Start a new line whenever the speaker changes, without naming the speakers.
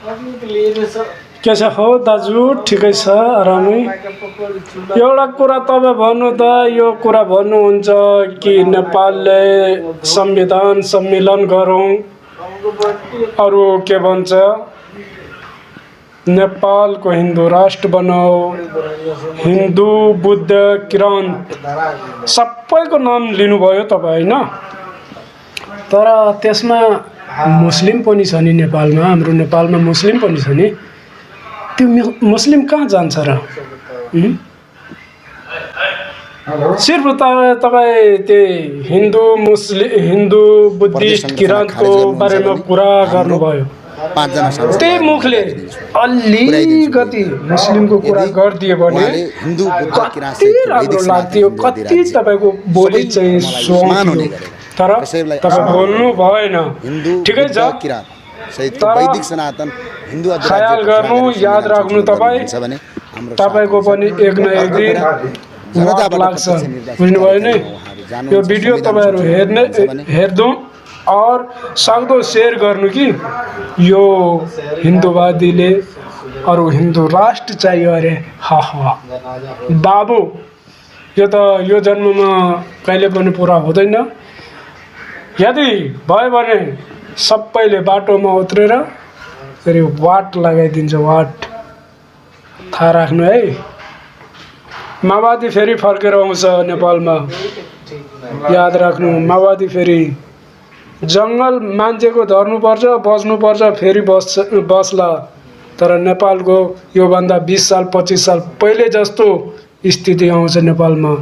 के छ हो दाजु? ठिकै छ, आरामै। एउटा कुरा तपाईँ भन्नु त, यो कुरा भन्नुहुन्छ कि नेपालले संविधान सम्मेलन गरौँ, अरू के भन्छ नेपालको हिन्दू राष्ट्र बनाऊ, हिन्दू बुद्ध किराँत सबैको नाम लिनुभयो तपाईँ, होइन? तर त्यसमा मुस्लिम पनि छ नि नेपालमा, हाम्रो नेपालमा मुस्लिम पनि छ नि। त्यो मुस्लिम कहाँ जान्छ र? सिर्फ तपाईँ त्यही हिन्दू बुद्धिस्ट किराँतको बारेमा कुरा गर्नुभयो। त्यही मुखले अलिकति मुस्लिमको कुरा गरिदियो भने कति राम्रो लाग्थ्यो, कति तपाईँको बोली चाहिँ सुहाउँथ्यो। तर तपाईँ बोल्नु भएन। ठिकै छ, तर ख्याल गर्नु, याद राख्नु, तपाईँको पनि एक न एक दिन वाट लाग्छ, बुझ्नुभयो नि? यो भिडियो तपाईँहरू हेर्नु और सक्दो सेयर गर्नु कि यो हिन्दूवादीले अरू हिन्दू राष्ट्र चाहियो अरे। बाबु, यो त यो जन्ममा कहिले पनि पुरा हुँदैन। यदि भयो भने सबैले बाटोमा उत्रेर फेरि वाट लगाइदिन्छ, वाट। थाहा राख्नु है, माओवादी फेरि फर्केर आउँछ नेपालमा, याद राख्नु। माओवादी फेरि जङ्गल मान्छेको धर्नुपर्छ, बस्नुपर्छ, फेरि बस्ला। तर नेपालको योभन्दा 20 साल 25 साल पहिले जस्तो स्थिति आउँछ नेपालमा।